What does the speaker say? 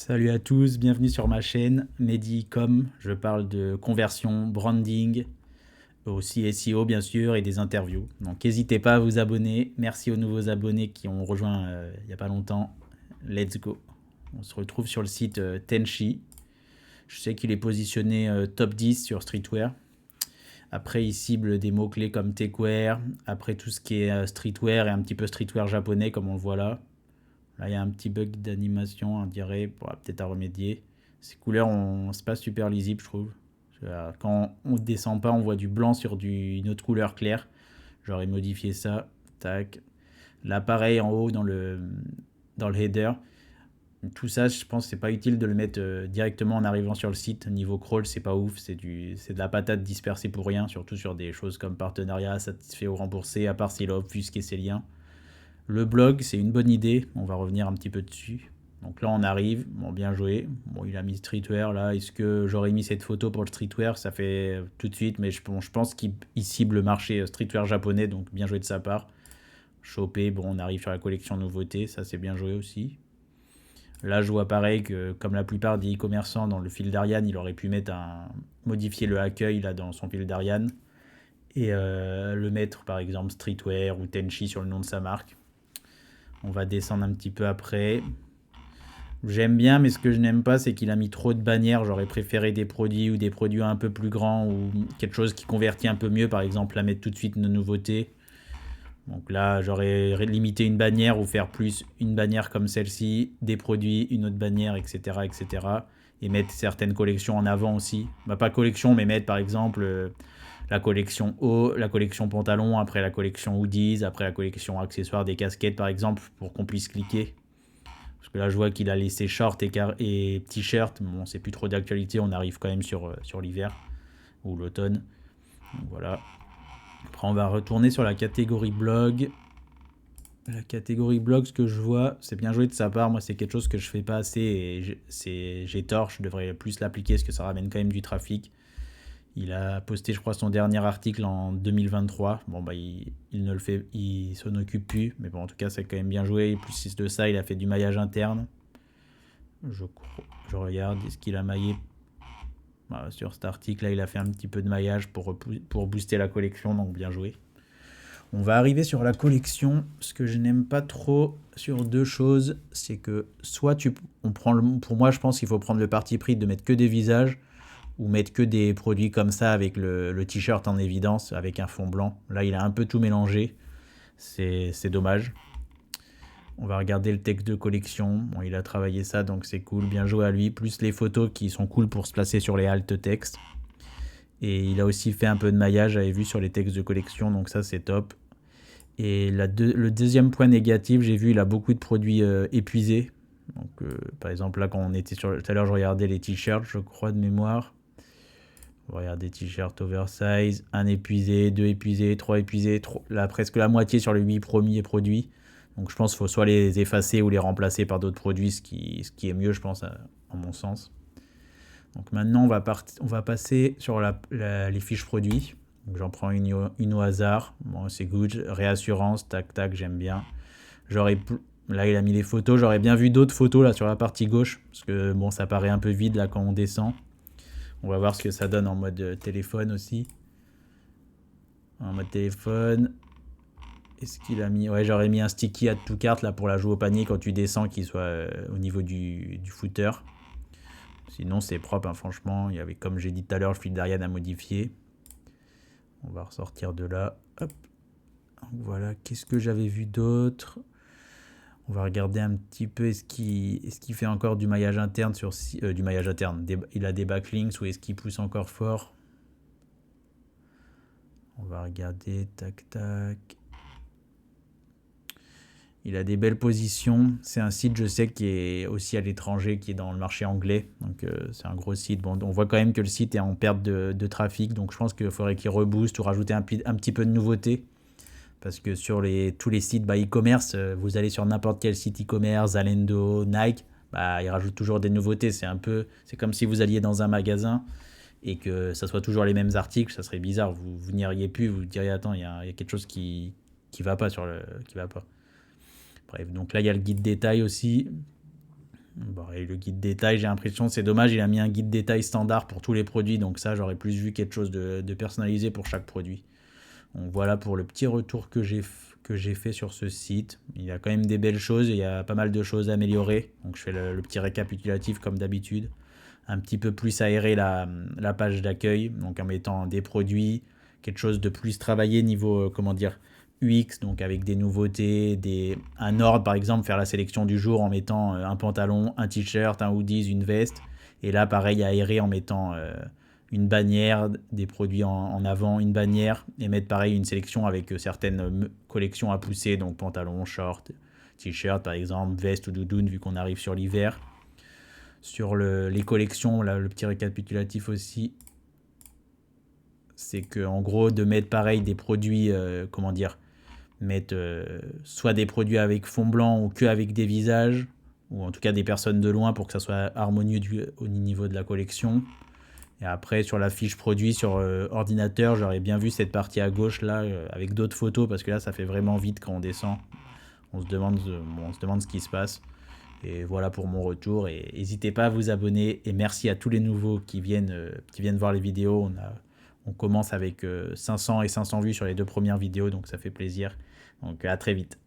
Salut à tous, bienvenue sur ma chaîne Medicom. Je parle de conversion, branding, aussi SEO bien sûr et des interviews. Donc n'hésitez pas à vous abonner. Merci aux nouveaux abonnés qui ont rejoint il n'y a pas longtemps. Let's go. On se retrouve sur le site Tenchi. Je sais qu'il est positionné top 10 sur streetwear. Après, il cible des mots-clés comme techwear. Après, tout ce qui est streetwear et un petit peu streetwear japonais comme on le voit là. Là, il y a un petit bug d'animation, on dirait, peut-être à remédier. Ces couleurs, c'est pas super lisible, je trouve. Quand on descend pas, on voit du blanc sur une autre couleur claire. J'aurais modifié ça. Tac. Là, pareil, en haut, dans le header. Tout ça, je pense que c'est pas utile de le mettre directement en arrivant sur le site. Niveau crawl, c'est pas ouf. C'est de la patate dispersée pour rien, surtout sur des choses comme partenariat, satisfait ou remboursé, à part s'il a obfusqué ses liens. Le blog, c'est une bonne idée. On va revenir un petit peu dessus. Donc là, on arrive. Bon, bien joué. Bon, il a mis streetwear là. Est-ce que j'aurais mis cette photo pour le streetwear? Ça fait tout de suite, mais je pense qu'il cible le marché streetwear japonais. Donc bien joué de sa part. Chopé. Bon, on arrive sur la collection nouveauté. Ça, c'est bien joué aussi. Là, je vois pareil que, comme la plupart des e-commerçants dans le fil d'Ariane, il aurait pu modifier le accueil là dans son fil d'Ariane et le mettre par exemple streetwear ou Tenchi sur le nom de sa marque. On va descendre un petit peu après. J'aime bien, mais ce que je n'aime pas, c'est qu'il a mis trop de bannières. J'aurais préféré des produits ou des produits un peu plus grands ou quelque chose qui convertit un peu mieux. Par exemple, la mettre tout de suite nos nouveautés. Donc là, j'aurais limité une bannière ou faire plus une bannière comme celle-ci, des produits, une autre bannière, etc., etc. Et cetera. Et mettre certaines collections en avant aussi. Bah, pas collection, mais mettre par exemple la collection haut, la collection pantalon, après la collection hoodies, après la collection accessoires, des casquettes par exemple, pour qu'on puisse cliquer. Parce que là, je vois qu'il a laissé shorts et t-shirts. Bon, c'est plus trop d'actualité, on arrive quand même sur l'hiver ou l'automne. Donc voilà. Après, on va retourner sur la catégorie blog. La catégorie blog, ce que je vois, c'est bien joué de sa part. Moi, c'est quelque chose que je fais pas assez et j'ai tort. Je devrais plus l'appliquer parce que ça ramène quand même du trafic. Il a posté, je crois, son dernier article en 2023. Bon, bah, il ne le fait, il s'en occupe plus. Mais bon, en tout cas, c'est quand même bien joué. Plus de ça, il a fait du maillage interne. Je regarde, est-ce qu'il a maillé sur cet article là, il a fait un petit peu de maillage pour booster la collection, donc bien joué. On va arriver sur la collection. Ce que je n'aime pas trop sur deux choses, c'est que soit pour moi, je pense qu'il faut prendre le parti pris de mettre que des visages ou mettre que des produits comme ça avec le t-shirt en évidence, avec un fond blanc. Là, il a un peu tout mélangé. C'est dommage. On va regarder le texte de collection. Bon, il a travaillé ça, donc c'est cool. Bien joué à lui. Plus les photos qui sont cool pour se placer sur les alt textes. Et il a aussi fait un peu de maillage, j'avais vu sur les textes de collection, donc ça c'est top. Et le deuxième point négatif, j'ai vu, il a beaucoup de produits épuisés. Donc, par exemple, là, quand on était tout à l'heure, je regardais les t-shirts, je crois, de mémoire. Regardez, t-shirt oversize, un épuisé, deux épuisés, trois épuisés, là, presque la moitié sur les 8 premiers produits. Donc je pense qu'il faut soit les effacer ou les remplacer par d'autres produits, ce qui est mieux, je pense, en mon sens. Donc maintenant, on va passer sur les fiches produits. Donc j'en prends une au hasard. Bon, c'est good. Réassurance, tac, tac, j'aime bien. Là, il a mis les photos. J'aurais bien vu d'autres photos là sur la partie gauche. Parce que bon, ça paraît un peu vide là quand on descend. On va voir ce que ça donne en mode téléphone aussi. En mode téléphone. Est-ce qu'il a mis... Ouais, j'aurais mis un sticky add to cart là pour la jouer au panier quand tu descends, qu'il soit au niveau du footer. Sinon, c'est propre, hein, franchement. Il y avait, comme j'ai dit tout à l'heure, le fil d'Ariane à modifier. On va ressortir de là. Hop. Voilà, qu'est-ce que j'avais vu d'autre? On va regarder un petit peu, est-ce qu'il fait encore du maillage interne du maillage interne. Il a des backlinks ou est-ce qu'il pousse encore fort? On va regarder, tac, tac. Il a des belles positions. C'est un site, je sais, qui est aussi à l'étranger, qui est dans le marché anglais. Donc, c'est un gros site. Bon, on voit quand même que le site est en perte de trafic. Donc, je pense qu'il faudrait qu'il rebooste ou rajouter un petit peu de nouveauté. Parce que sur tous les sites e-commerce, vous allez sur n'importe quel site e-commerce, Zalando, Nike, ils rajoutent toujours des nouveautés. C'est comme si vous alliez dans un magasin et que ça soit toujours les mêmes articles. Ça serait bizarre. Vous n'iriez plus, vous diriez attends, il y a quelque chose qui va pas qui va pas. Bref, donc là il y a le guide détail aussi. Bon, et le guide détail, j'ai l'impression, c'est dommage, il a mis un guide détail standard pour tous les produits, donc ça, j'aurais plus vu quelque chose de personnalisé pour chaque produit. Donc voilà pour le petit retour que j'ai fait sur ce site. Il y a quand même des belles choses, et il y a pas mal de choses à améliorer. Donc je fais le petit récapitulatif comme d'habitude. Un petit peu plus aérer la page d'accueil, donc en mettant des produits, quelque chose de plus travaillé niveau, comment dire, UX, donc avec des nouveautés, un ordre par exemple, faire la sélection du jour en mettant un pantalon, un t-shirt, un hoodie, une veste. Et là, pareil, aérer en mettant une bannière, des produits en avant, une bannière, et mettre pareil une sélection avec certaines collections à pousser, donc pantalon, short, t-shirt par exemple, veste ou doudoune vu qu'on arrive sur l'hiver. Sur les collections, là, le petit récapitulatif aussi, c'est que en gros de mettre pareil des produits, comment dire, mettre soit des produits avec fond blanc ou que avec des visages, ou en tout cas des personnes de loin pour que ça soit harmonieux au niveau de la collection. Et après, sur la fiche produit sur ordinateur, j'aurais bien vu cette partie à gauche là, avec d'autres photos, parce que là, ça fait vraiment vite quand on descend. On se demande ce qui se passe. Et voilà pour mon retour. Et n'hésitez pas à vous abonner. Et merci à tous les nouveaux qui viennent voir les vidéos. On commence avec 500 et 500 vues sur les 2 premières vidéos, donc ça fait plaisir. Donc à très vite.